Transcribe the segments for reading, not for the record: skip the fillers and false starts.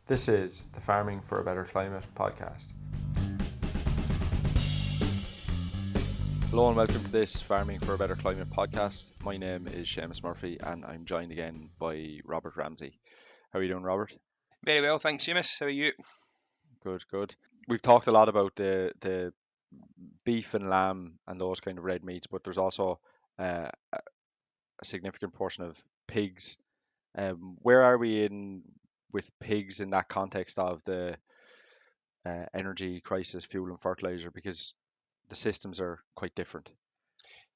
This is the Farming for a Better Climate podcast. Hello and welcome to this Farming for a Better Climate podcast. My name is Séamus Murphy and I'm joined again by Robert Ramsay. How are you doing, Robert? Very well, thanks, Séamus. How are you? Good. We've talked a lot about the beef and lamb and those kind of red meats, but there's also a significant portion of pigs. Where are we in with pigs in that context of the energy crisis, fuel and fertilizer? Because the systems are quite different.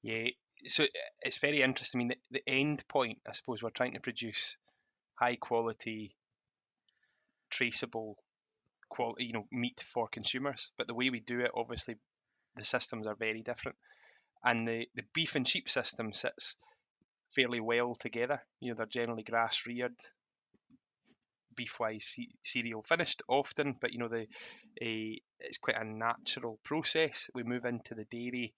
Yeah, so it's very interesting. I mean, the end point, I suppose, we're trying to produce high quality, traceable quality, meat for consumers. But the way we do it, obviously, the systems are very different. And the beef and sheep system sits fairly well together. They're generally grass reared, beef wise cereal finished often, but it's quite a natural process. We move into the dairy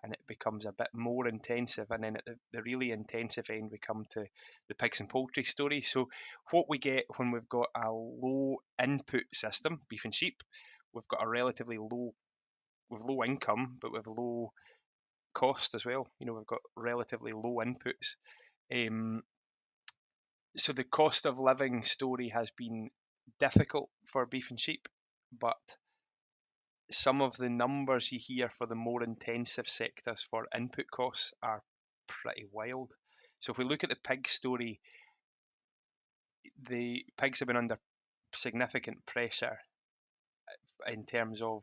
and it becomes a bit more intensive, and then at the really intensive end we come to the pigs and poultry story. So what we get when we've got a low input system, beef and sheep, we've got a relatively low income, but with low cost as well. We've got relatively low inputs. So the cost of living story has been difficult for beef and sheep, but some of the numbers you hear for the more intensive sectors for input costs are pretty wild. So if we look at the pig story, the pigs have been under significant pressure in terms of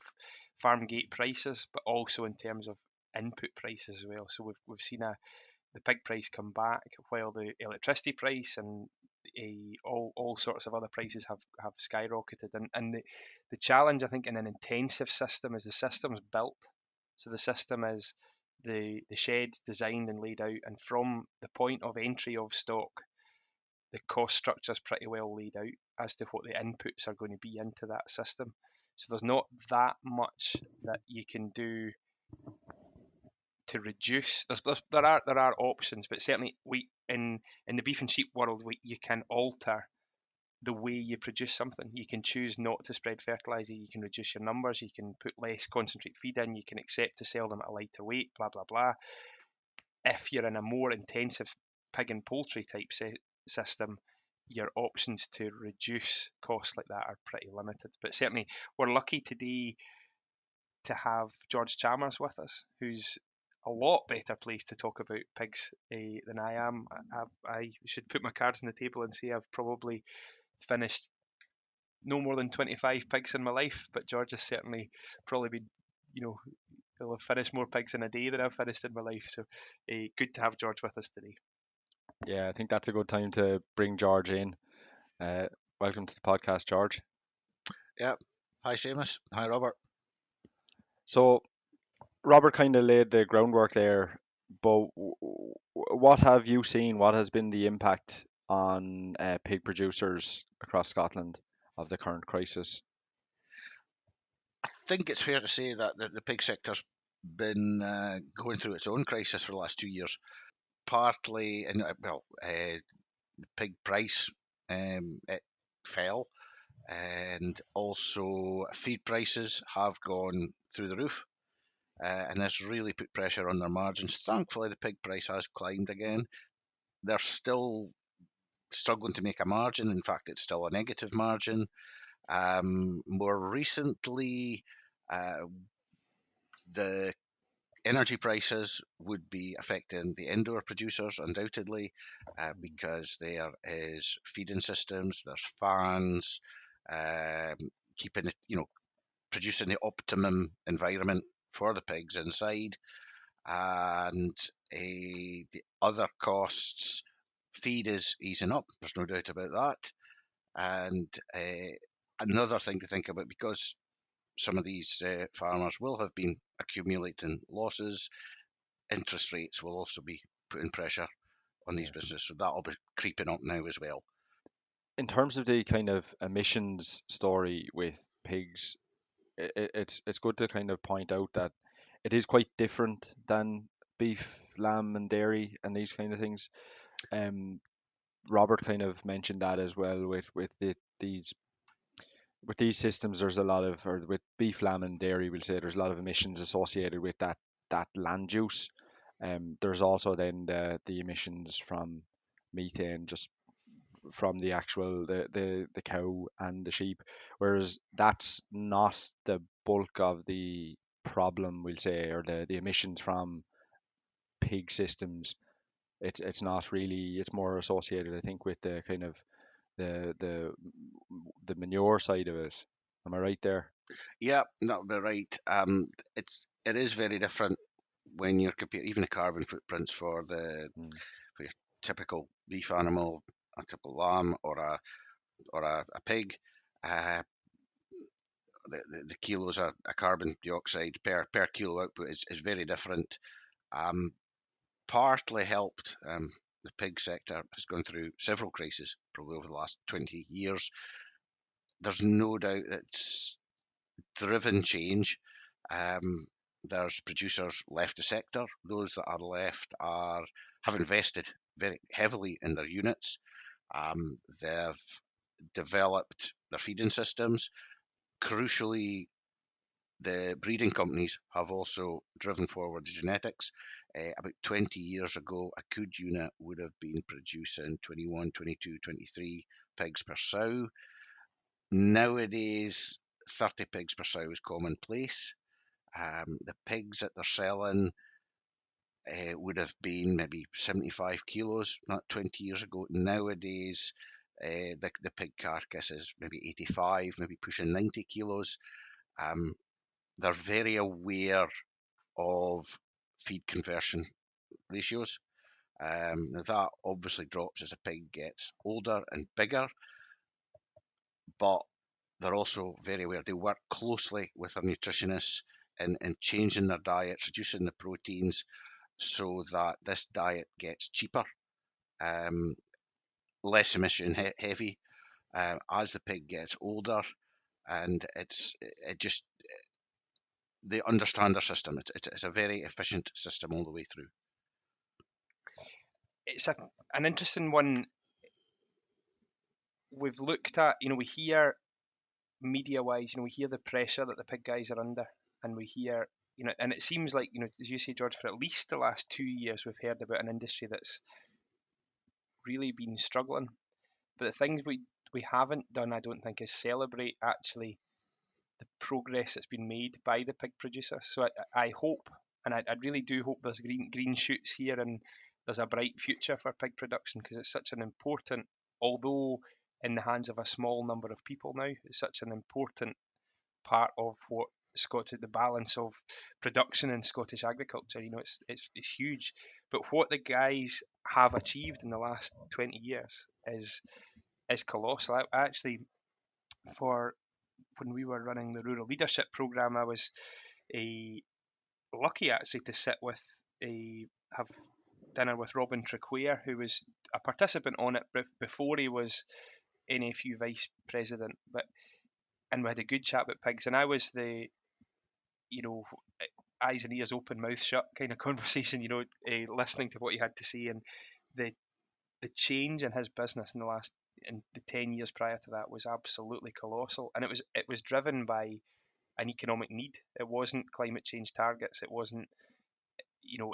farm gate prices, but also in terms of input prices as well. So we've seen the pig price come back while the electricity price and all sorts of other prices have skyrocketed. And the challenge, I think, in an intensive system is the system's built. So the system is the sheds designed and laid out, and from the point of entry of stock, the cost structure is pretty well laid out as to what the inputs are going to be into that system. So there's not that much that you can do to reduce. There are options, but certainly we in the beef and sheep world, you can alter the way you produce something. You can choose not to spread fertilizer. You can reduce your numbers. You can put less concentrate feed in. You can accept to sell them at a lighter weight. Blah blah blah. If you're in a more intensive pig and poultry type system, your options to reduce costs like that are pretty limited. But certainly, we're lucky today to have George Chalmers with us, who's a lot better placed to talk about pigs than I am. I should put my cards on the table and say I've probably finished no more than 25 pigs in my life, but George has certainly probably been, he'll have finished more pigs in a day than I've finished in my life. So good to have George with us today. Yeah, I think that's a good time to bring George in. Welcome to the podcast, George. Yeah. Hi, Séamus. Hi, Robert. So, Robert kind of laid the groundwork there, but what have you seen? What has been the impact on pig producers across Scotland of the current crisis? I think it's fair to say that the pig sector's been going through its own crisis for the last 2 years. Partly, and pig price it fell, and also feed prices have gone through the roof, and this really put pressure on their margins. Thankfully, the pig price has climbed again. They're still struggling to make a margin. In fact, it's still a negative margin. More recently, the energy prices would be affecting the indoor producers undoubtedly, because there is feeding systems, there's fans, keeping it, producing the optimum environment for the pigs inside, and the other costs. Feed is easing up, there's no doubt about that. And another thing to think about, because some of these farmers will have been accumulating losses, interest rates will also be putting pressure on these businesses. So that'll be creeping up now as well. In terms of the kind of emissions story with pigs, it's good to kind of point out that it is quite different than beef, lamb, and dairy and these kind of things. Robert kind of mentioned that as well with these with these systems, there's a lot of, or with beef, lamb, and dairy, we'll say there's a lot of emissions associated with that land use. There's also then the emissions from methane, just from the actual the cow and the sheep, whereas that's not the bulk of the problem, we'll say, or the emissions from pig systems. It's not really. It's more associated, I think, with the kind of the the the manure side of it. Am I right there? Yeah, that would be right. It is very different when you're comparing even the carbon footprints Mm. for your typical beef animal, a typical lamb, or a pig. Uh, the kilos of a carbon dioxide per kilo output is very different. Um, Partly helped. The pig sector has gone through several crises, probably over the last 20 years. There's no doubt it's driven change. Um, there's producers left the sector. Those that are left have invested very heavily in their units. They've developed their feeding systems. Crucially, the breeding companies have also driven forward the genetics. About 20 years ago, a good unit would have been producing 21, 22, 23 pigs per sow. Nowadays, 30 pigs per sow is commonplace. The pigs that they're selling would have been maybe 75 kilos, not 20 years ago. Nowadays, the pig carcass is maybe 85, maybe pushing 90 kilos. Um, they're very aware of feed conversion ratios. That obviously drops as a pig gets older and bigger, but they're also very aware. They work closely with their nutritionists in changing their diets, reducing the proteins so that this diet gets cheaper, um, less emission heavy as the pig gets older, and it just they understand their system. It's a very efficient system all the way through. It's an interesting one. We've looked at, we hear media-wise, we hear the pressure that the pig guys are under, and we hear, and it seems like, as you say, George, for at least the last 2 years, we've heard about an industry that's really been struggling. But the things we haven't done, I don't think, is celebrate actually the progress that's been made by the pig producers. So I hope, and I really do hope there's green shoots here, and there's a bright future for pig production, because it's such an important, although in the hands of a small number of people now, it's such an important part of what the balance of production in Scottish agriculture. It's huge. But what the guys have achieved in the last 20 years is colossal. I actually, for when we were running the rural leadership program, I was lucky actually to sit with have dinner with Robin Triquare, who was a participant on it before he was NFU vice president. And we had a good chat about pigs, and I was the eyes and ears open, mouth shut kind of conversation, listening to what he had to say, and the change in his business in the 10 years prior to that was absolutely colossal, and it was driven by an economic need. It wasn't climate change targets. It wasn't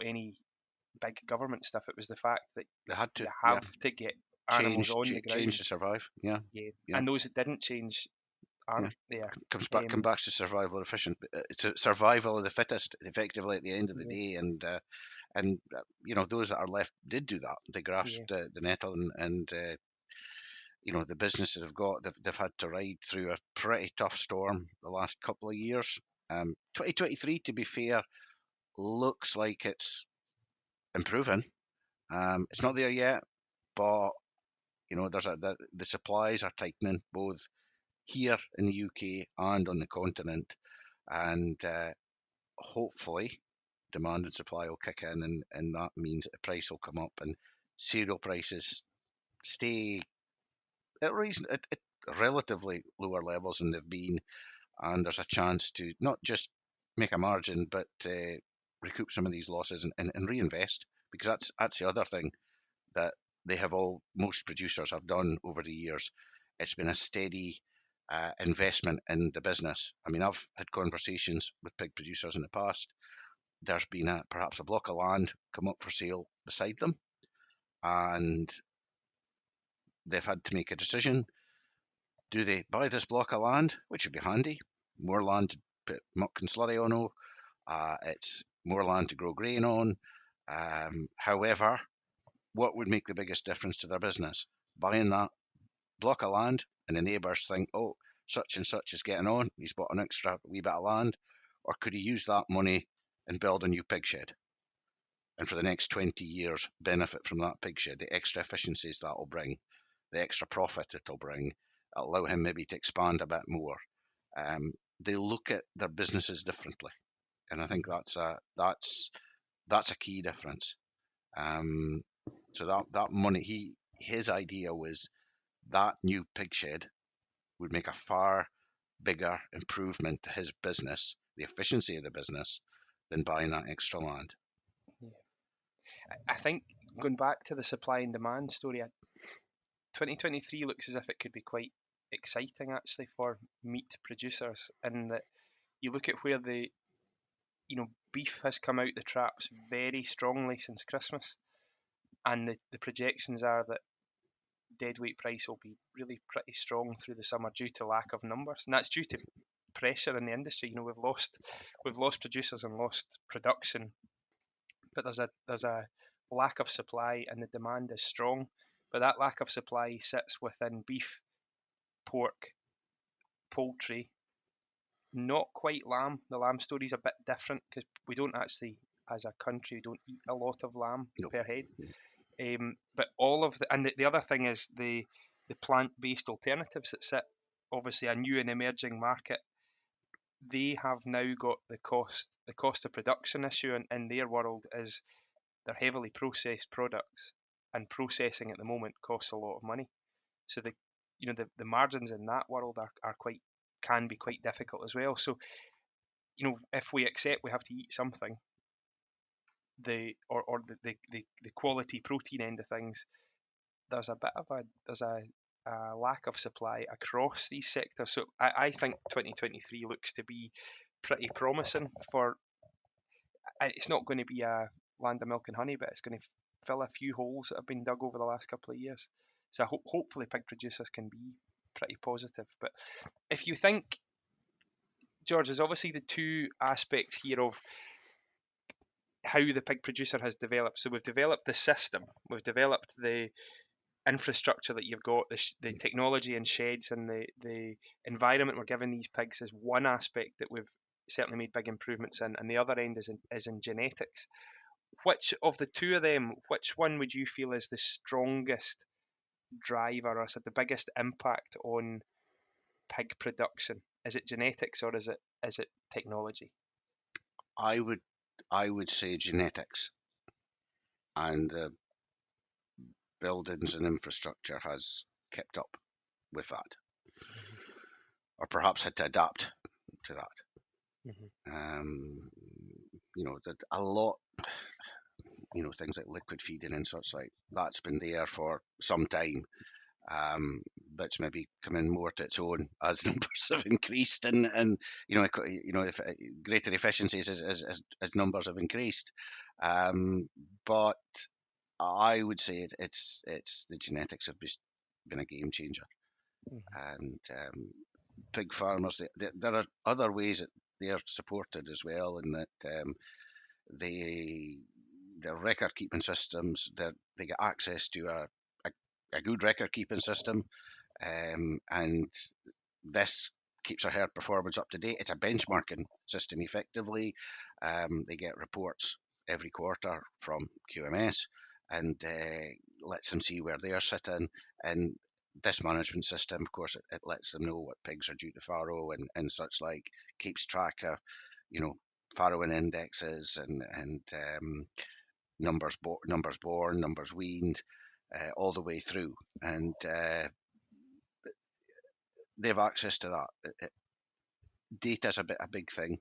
any big government stuff. It was the fact that They had to, you yeah, have to get animals on the ground. change to survive. Yeah, Yeah, yeah, and those that didn't change yeah. aren't there. Come back to survival of efficient. It's a survival of the fittest, effectively at the end of the Yeah, day, and those that are left did do that. They yeah, grasped the nettle, and the business that they've had to ride through a pretty tough storm the last couple of years. 2023, to be fair, looks like it's improving. It's not there yet, but the supplies are tightening both here in the UK and on the continent, and hopefully demand and supply will kick in, and that means that the price will come up and cereal prices stay at relatively lower levels than they've been, and there's a chance to not just make a margin but recoup some of these losses and reinvest, because that's the other thing that most producers have done over the years. It's been a steady investment in the business. I mean, I've had conversations with pig producers in the past. There's been perhaps a block of land come up for sale beside them, and they've had to make a decision. Do they buy this block of land, which would be handy, more land to put muck and slurry on, it's more land to grow grain on. However, what would make the biggest difference to their business? Buying that block of land and the neighbours think, oh, such and such is getting on, he's bought an extra wee bit of land, or could he use that money and build a new pig shed? And for the next 20 years, benefit from that pig shed, the extra efficiencies that'll bring, the extra profit it'll bring, allow him maybe to expand a bit more. They look at their businesses differently, and I think that's a key difference. So that money, his idea was that new pig shed would make a far bigger improvement to his business, the efficiency of the business, than buying that extra land. Yeah. I think going back to the supply and demand story, 2023 looks as if it could be quite exciting actually for meat producers, in that you look at where beef has come out the traps very strongly since Christmas, and the projections are that deadweight price will be really pretty strong through the summer due to lack of numbers, and that's due to pressure in the industry. We've lost producers and lost production, but there's a lack of supply and the demand is strong. But that lack of supply sits within beef, pork, poultry, not quite lamb. The lamb story is a bit different because we don't actually, as a country, don't eat a lot of lamb per head. But all of the other thing is the plant-based alternatives that sit, obviously a new and emerging market. They have now got the cost of production issue in their world is they're heavily processed products, and processing at the moment costs a lot of money. So the margins in that world can be quite difficult as well. So if we accept we have to eat something, the quality protein end of things, there's a lack of supply across these sectors. So I think 2023 looks to be pretty promising for. It's not going to be a land of milk and honey, but it's going to fill a few holes that have been dug over the last couple of years. So hopefully pig producers can be pretty positive. But if you think, George, there's obviously the two aspects here of how the pig producer has developed. So we've developed the system, we've developed the infrastructure that you've got, the technology and sheds, and the environment we're giving these pigs is one aspect that we've certainly made big improvements in, and the other end is in genetics. Which of the two of them, which one would you feel is the strongest driver, or has had the biggest impact on pig production? Is it genetics or is it technology? I would say genetics, and the buildings and infrastructure has kept up with that, or perhaps had to adapt to that. That a lot, things like liquid feeding and such like that's been there for some time, but it's maybe coming more to its own as numbers have increased, and if greater efficiencies as numbers have increased. But I would say it's the genetics have been a game changer, and pig farmers. There are other ways that they are supported as well, in that their record keeping systems, they get access to a good record keeping system, and this keeps our herd performance up to date. It's a benchmarking system effectively. They get reports every quarter from QMS, and lets them see where they are sitting. And this management system, of course, it lets them know what pigs are due to farrow and such like, keeps track of, farrowing indexes and numbers born, numbers weaned, all the way through. And they have access to that. Data is a big thing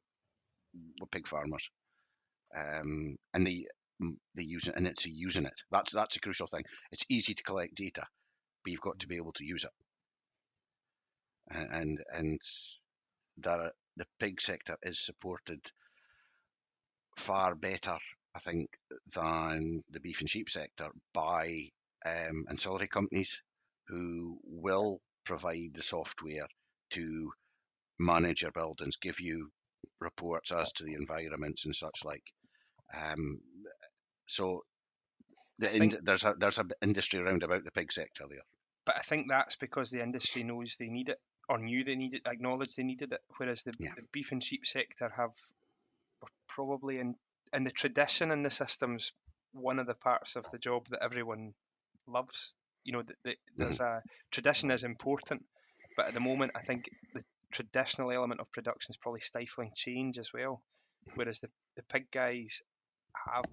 with pig farmers, and they use it, and it's using it. That's a crucial thing. It's easy to collect data, but you've got to be able to use it. and the pig sector is supported far better, I think, than the beef and sheep sector by ancillary companies who will provide the software to manage your buildings, give you reports as to the environments and such like. So there's an industry around about the pig sector there. But I think that's because the industry knows they need it, or knew they needed, acknowledged they needed it. Whereas the beef and sheep sector are probably in the tradition and the systems one of the parts of the job that everyone loves. There's a tradition is important, but at the moment I think the traditional element of production is probably stifling change as well. Whereas the pig guys have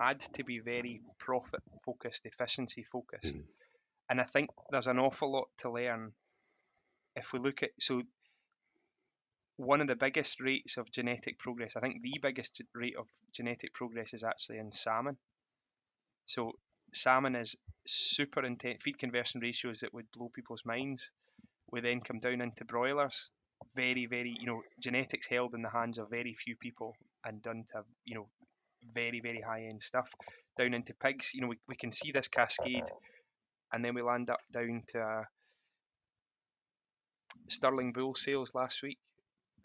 had to be very profit focused, efficiency focused. And I think there's an awful lot to learn if we look at, so one of the biggest rates of genetic progress, I think the biggest rate of genetic progress is actually in salmon. So salmon is super intense, feed conversion ratios that would blow people's minds. We then come down into broilers, very, very, genetics held in the hands of very few people and done to have, very, very high end stuff. Down into pigs, we can see this cascade, and then we land up down to sterling bull sales last week.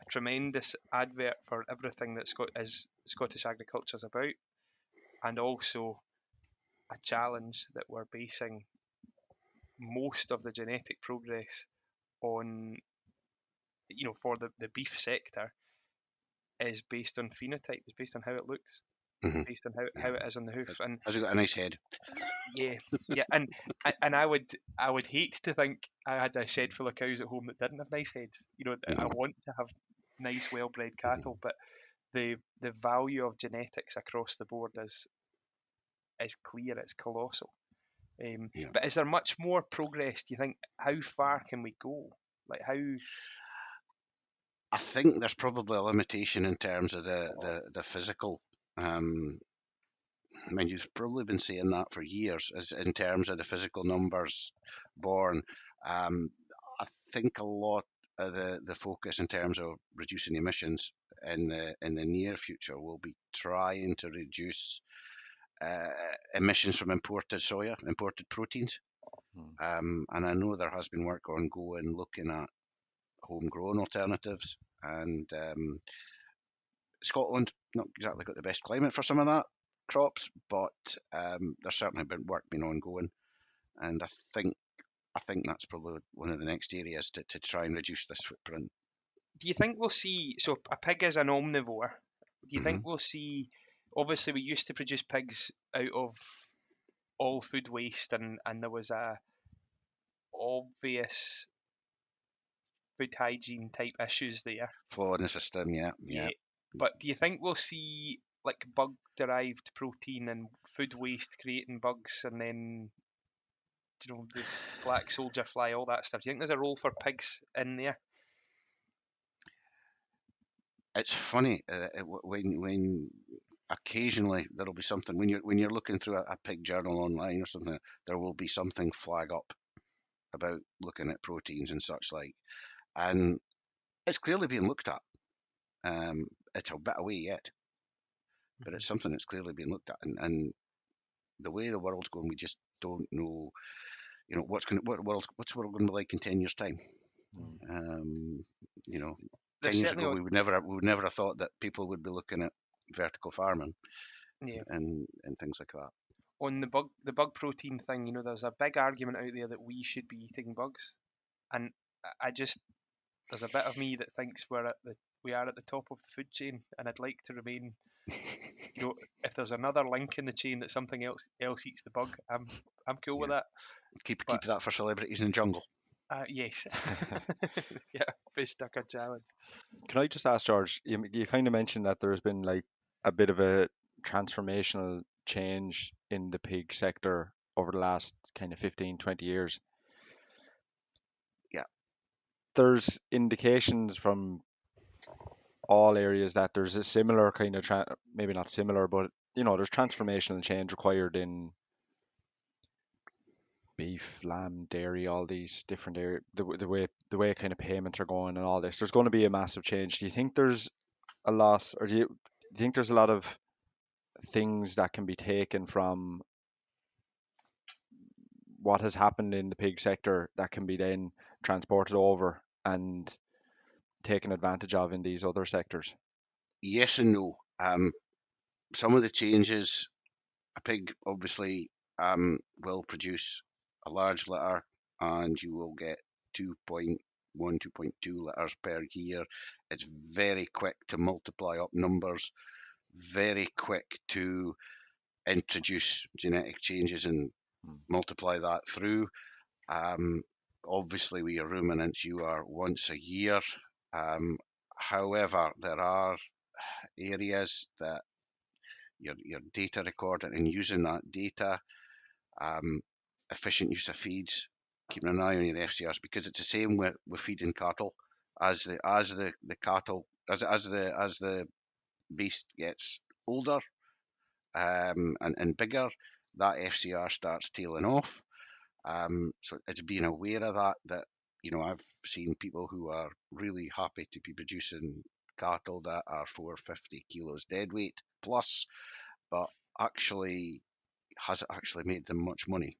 A tremendous advert for everything that Scottish agriculture is about, and also a challenge that we're basing most of the genetic progress on, for the beef sector, is based on phenotype, is based on how it looks, based on how it is on the hoof. And has it got a nice head? Yeah, and I would hate to think I had a shed full of cows at home that didn't have nice heads. I want to have nice, well-bred cattle, but the value of genetics across the board is clear. It's colossal. But is there much more progress? Do you think? How far can we go? Like how? I think there's probably a limitation in terms of the physical. I mean, you've probably been saying that for years, as in terms of the physical numbers born. I think a lot of the focus in terms of reducing emissions in the near future will be trying to reduce emissions from imported soya, imported proteins. And I know there has been work ongoing looking at homegrown alternatives, and Scotland not exactly got the best climate for some of that crops, but there's certainly been work been ongoing, and I think that's probably one of the next areas to try and reduce this footprint. Do you think we'll see? So a pig is an omnivore. Do you think we'll see? Obviously, we used to produce pigs out of all food waste, and there was a obvious food hygiene type issues there. Flaw in the system, yeah. But do you think we'll see like bug derived protein and food waste creating bugs, and then the black soldier fly, all that stuff? Do you think there's a role for pigs in there? It's funny when occasionally there'll be something when you're looking through a pig journal online or something, there will be something flag up about looking at proteins and such like, and it's clearly being looked at. It's a bit away yet, but it's something that's clearly being looked at, and the way the world's going, we just don't know. What's the world going to be like in 10 years' time? 10 years ago, we would never have thought that people would be looking at vertical farming, and things like that. On the bug protein thing, there's a big argument out there that we should be eating bugs, and there's a bit of me that thinks we are at the top of the food chain, and I'd like to remain. If there's another link in the chain that something else eats the bug, I'm cool with that. Keep that for celebrities in the jungle. Yes. Yeah, fish stucker challenge. Can I just ask, George, you kind of mentioned that there's been like a bit of a transformational change in the pig sector over the last kind of 15, 20 years. Yeah. There's indications from all areas that there's a similar kind of, maybe not similar, but there's transformational change required in beef, lamb, dairy, all these different area, the way kind of payments are going and all this, there's going to be a massive change. Do you think there's a lot, or do you think there's a lot of things that can be taken from what has happened in the pig sector that can be then transported over and taken advantage of in these other sectors? Yes and no. Some of the changes, a pig obviously will produce a large litter, and you will get 2.1, 2.2 litters per year. It's very quick to multiply up numbers, very quick to introduce genetic changes and Mm. multiply that through. Um, Obviously, with your ruminants, you are once a year. However, there are areas that your data recording and using that data, efficient use of feeds, keeping an eye on your FCRs, because it's the same with feeding cattle. As the cattle as the beast gets older and bigger, that FCR starts tailing off. So it's being aware of that, I've seen people who are really happy to be producing cattle that are 450 kilos dead weight plus, but actually, has it actually made them much money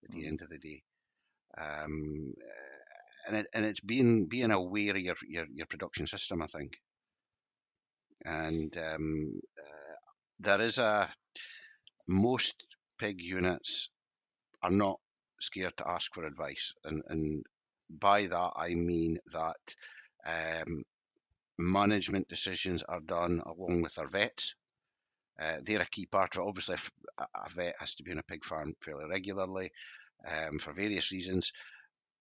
at the Mm. end of the day? Um, and it's being aware of your production system, I think. And there is most pig units are not scared to ask for advice, and by that I mean that management decisions are done along with their vets. They're a key part of it. Obviously, if a vet has to be in a pig farm fairly regularly for various reasons,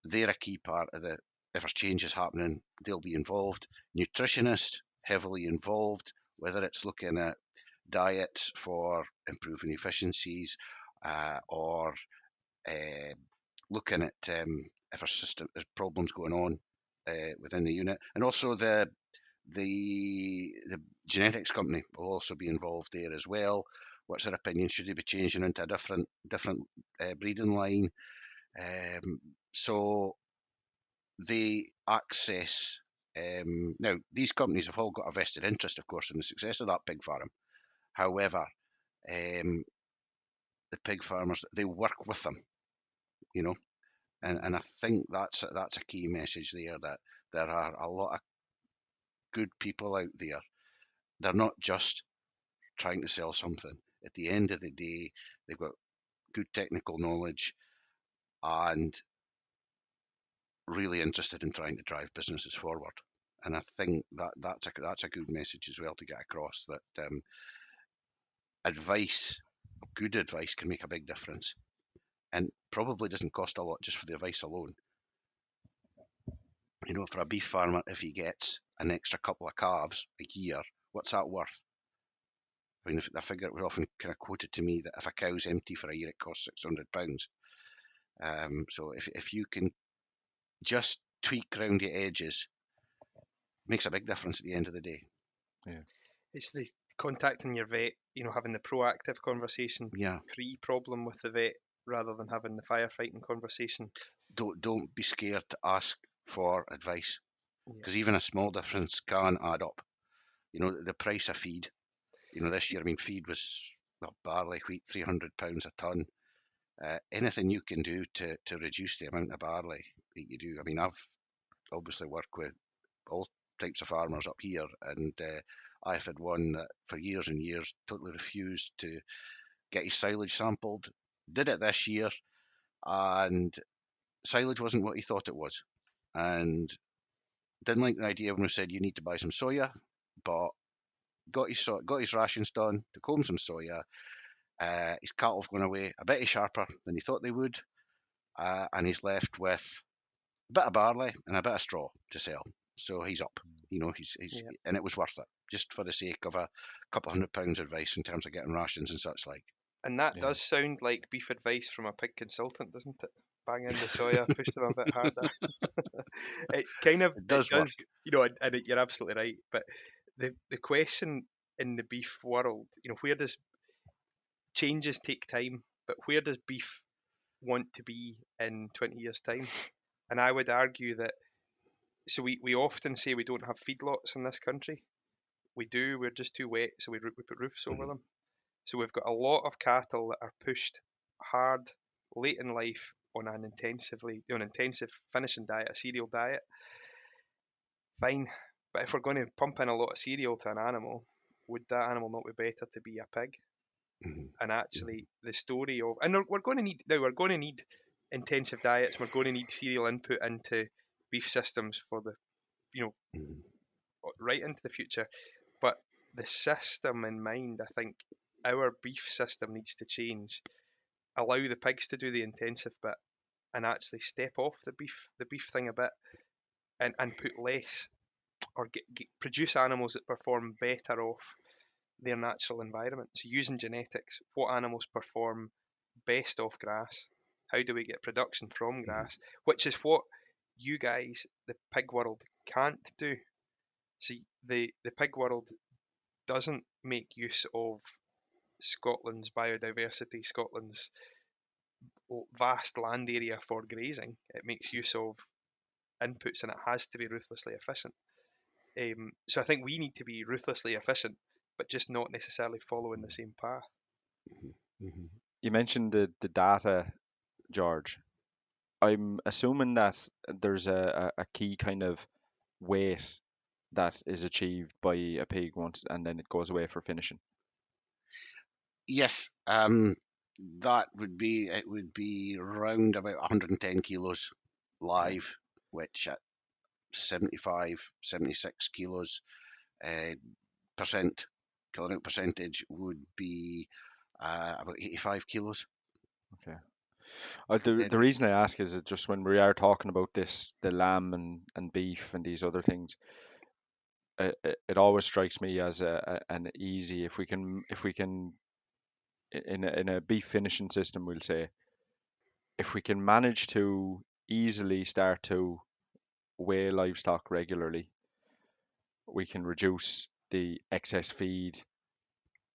they're a key part of the. If there's changes happening, they'll be involved. Nutritionists heavily involved, whether it's looking at diets for improving efficiencies or uh, looking at if there's problems going on within the unit, and also the genetics company will also be involved there as well. What's their opinion? Should they be changing into a different breeding line? So they access. Now, these companies have all got a vested interest, of course, in the success of that pig farm. However, the pig farmers, they work with them, you know, and I think that's a key message there, that there are a lot of good people out there. They're not just trying to sell something. At the end of the day, they've got good technical knowledge and really interested in trying to drive businesses forward. And I think that's a good message as well to get across, that advice, good advice, can make a big difference, and probably doesn't cost a lot just for the advice alone. For a beef farmer, if he gets an extra couple of calves a year, what's that worth? I mean, the figure was often kind of quoted to me that if a cow's empty for a year, it costs £600. So if you can just tweak around the edges, makes a big difference at the end of the day. Yeah. It's the contacting your vet, having the proactive conversation Yeah. pre-problem with the vet rather than having the firefighting conversation. Don't be scared to ask for advice, Yeah. because even a small difference can add up. The price of feed. This year, feed was, barley, wheat, £300 a ton. Anything you can do to reduce the amount of barley that you do. I've obviously worked with all types of farmers up here, and I've had one that for years and years totally refused to get his silage sampled. Did it this year, and silage wasn't what he thought it was, and didn't like the idea when we said you need to buy some soya, but got his rations done, took home some soya. His cattle have gone away a bit sharper than he thought they would, and he's left with a bit of barley and a bit of straw to sell. So he's up, he's Yeah. and it was worth it, just for the sake of a couple of £100 advice in terms of getting rations and such like. And that Yeah. does sound like beef advice from a pig consultant, doesn't it? Bang in the soya, push them a bit harder. It does work. and you're absolutely right. But the question in the beef world, where does changes take time, but where does beef want to be in 20 years' time. And I would argue that, so we often say we don't have feedlots in this country. We do, we're just too wet, so we put roofs over them. So we've got a lot of cattle that are pushed hard late in life on an intensive finishing diet, a cereal diet. Fine, but if we're going to pump in a lot of cereal to an animal, would that animal not be better to be a pig? And actually, the story of, and we're going to need intensive diets. We're going to need cereal input into beef systems for the, you know, right into the future. But the system in mind, I think our beef system needs to change. Allow the pigs to do the intensive bit, and actually step off the beef thing a bit, and put less, or produce animals that perform better off their natural environment. So using genetics, what animals perform best off grass? How do we get production from grass? Which is what you guys, the pig world, can't do. So the pig world doesn't make use of Scotland's biodiversity, Scotland's vast land area for grazing. It makes use of inputs, and it has to be ruthlessly efficient. So I think we need to be ruthlessly efficient, but just not necessarily following the same path. You mentioned the data, George. I'm assuming that there's a key kind of weight that is achieved by a pig once, and then it goes away for finishing. Yes, that would be around about 110 kilos live, which at 75, 76 kilos kilonewton percentage would be about 85 kilos. Okay. The reason I ask is that just when we are talking about this, the lamb and beef and these other things, it always strikes me as an easy, if we can in a beef finishing system, we'll say, if we can manage to easily start to weigh livestock regularly, we can reduce the excess feed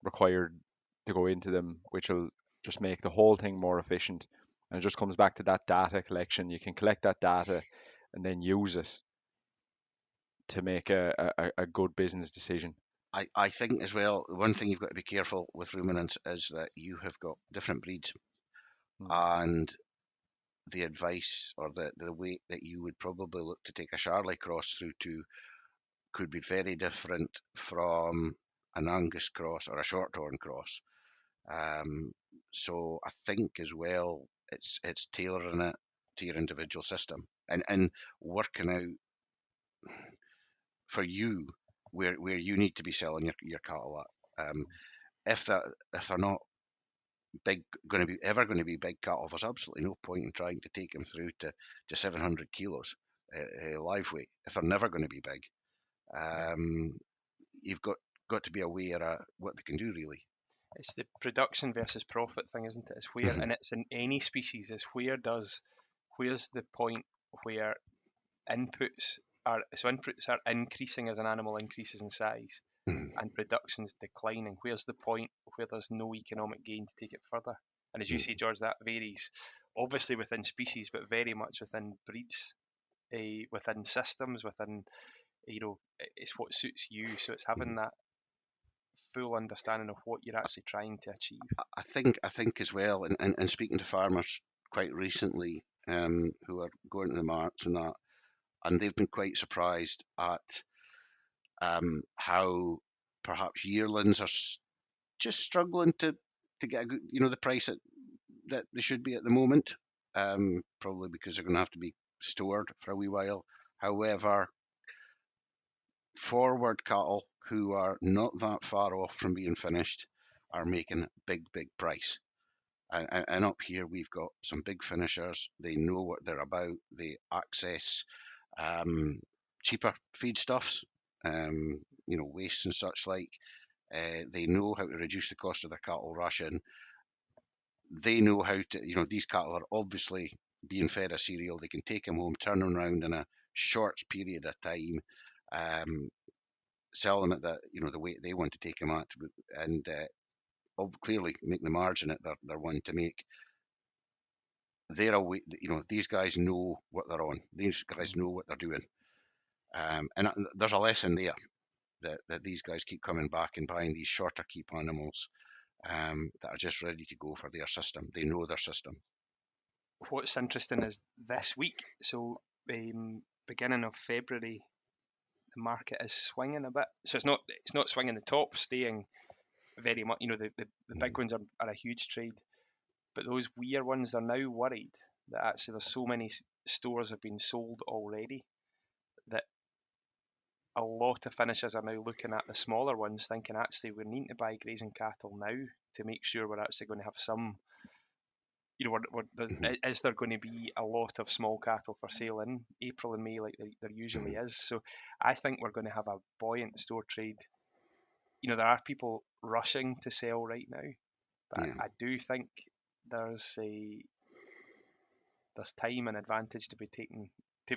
required to go into them, which will just make the whole thing more efficient. And it just comes back to that data collection. You can collect that data and then use it to make a good business decision. I think as well, one thing you've got to be careful with ruminants is that you have got different breeds, and the advice or the weight that you would probably look to take a Charlie cross through to could be very different from an Angus cross or a Shorthorn cross. So I think as well, it's tailoring it to your individual system and working out for you where you need to be selling your cattle at. If they're not ever going to be big cattle, there's absolutely no point in trying to take them through to 700 kilos live weight if they're never going to be big. You've got to be aware of what they can do, really. It's the production versus profit thing, isn't it? It's where, and it's in any species, is where's the point where inputs are increasing as an animal increases in size, and production's declining. Where's the point where there's no economic gain to take it further? And as you say, George, that varies obviously within species, but very much within breeds, within systems, within, it's what suits you. So it's having that full understanding of what you're actually trying to achieve. I think as well, and speaking to farmers quite recently, who are going to the marts and that, and they've been quite surprised at how perhaps yearlings are just struggling to get a good, the price that they should be at the moment, probably because they're going to have to be stored for a wee while. However, forward cattle who are not that far off from being finished are making big price. And up here we've got some big finishers. They know what they're about. They access cheaper feedstuffs, waste and such like. They know how to reduce the cost of their cattle ration. They know how to, these cattle are obviously being fed a cereal. They can take them home, turn them around in a short period of time, sell them at the weight they want to take them at, and clearly make the margin that they're wanting to make. they're away. These guys know what they're on. These guys know what they're doing. And there's a lesson there that these guys keep coming back and buying these shorter keep animals that are just ready to go for their system. They know their system. What's interesting is this week, so beginning of February, the market is swinging a bit. So it's not swinging the top, staying very much. The big ones are a huge trade, but those weird ones are now worried that actually there's so many stores have been sold already that a lot of finishers are now looking at the smaller ones, thinking actually we need to buy grazing cattle now to make sure we're actually going to have some. Is there going to be a lot of small cattle for sale in April and May like there usually is? So I think we're going to have a buoyant store trade. There are people rushing to sell right now, but I do think there's time and advantage to be taken,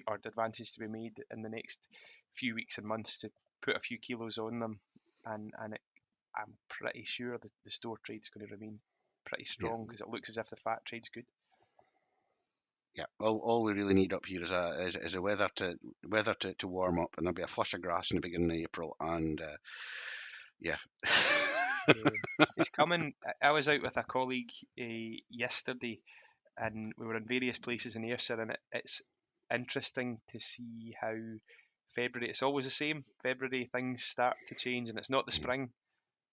or advantage to be made in the next few weeks and months to put a few kilos on them, and I'm pretty sure that the store trade's going to remain pretty strong because it looks as if the fat trade's good. Yeah, all we really need up here is a weather to warm up, and there'll be a flush of grass in the beginning of April, and It's coming. I was out with a colleague yesterday, and we were in various places in Ayrshire, and it's interesting to see how February. It's always the same. February things start to change, and it's not the spring,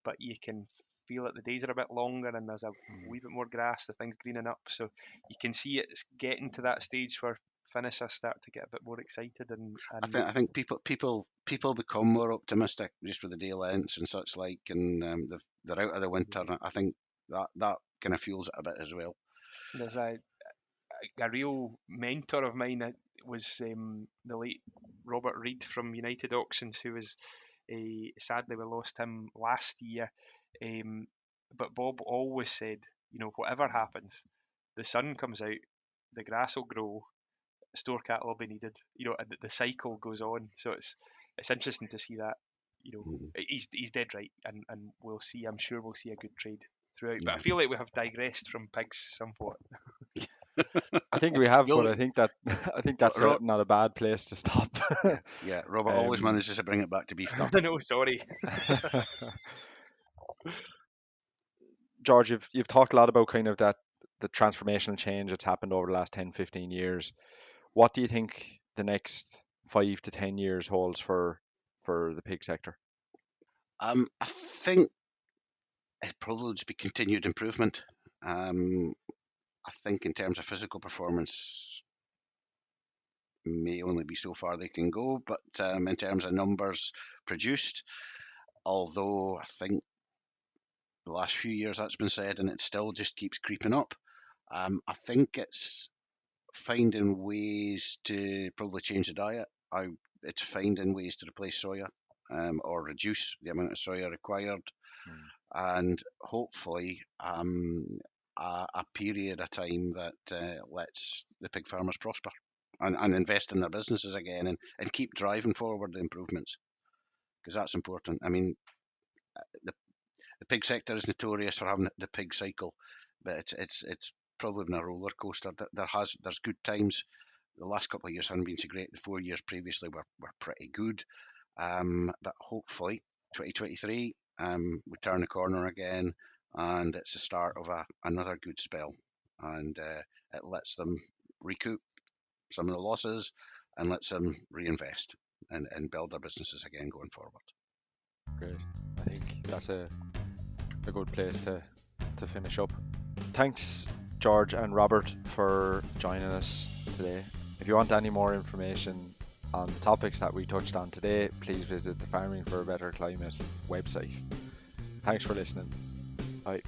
but you can feel it. The days are a bit longer, and there's a wee bit more grass. The thing's greening up, so you can see it's getting to that stage where finishers start to get a bit more excited. And I think people become more optimistic just with the day lengths and such like, and they're out of the winter. And I think that kind of fuels it a bit as well. There's a real mentor of mine that was the late Robert Reid from United Auctions, who was sadly we lost him last year. But Bob always said, whatever happens, the sun comes out, the grass will grow, store cattle will be needed, and the cycle goes on. So it's interesting to see that. He's dead right, and we'll see. I'm sure we'll see a good trade throughout. But I feel like we have digressed from pigs somewhat. I think we have, but I think that's not a bad place to stop. Yeah, Robert always manages to bring it back to beef cattle. No, sorry. George, you've talked a lot about kind of the transformational change that's happened over the last 10, 15 years. What do you think the next 5 to 10 years holds for the pig sector? I think it probably would be continued improvement. I think in terms of physical performance, may only be so far they can go, but in terms of numbers produced, although I think the last few years that's been said, and it still just keeps creeping up. I think it's finding ways to probably change the diet. It's finding ways to replace soya or reduce the amount of soya required, and hopefully a period of time that lets the pig farmers prosper and invest in their businesses again and keep driving forward the improvements, because that's important. I mean, the pig sector is notorious for having the pig cycle, but it's probably been a roller coaster. There's good times. The last couple of years haven't been so great. The 4 years previously were pretty good, but hopefully 2023 we turn the corner again, and it's the start of another good spell, and it lets them recoup some of the losses and lets them reinvest and build their businesses again going forward. Great. I think that's a good place to finish up. Thanks, George and Robert, for joining us today. If you want any more information on the topics that we touched on today, please visit the Farming for a Better Climate website. Thanks for listening. Bye.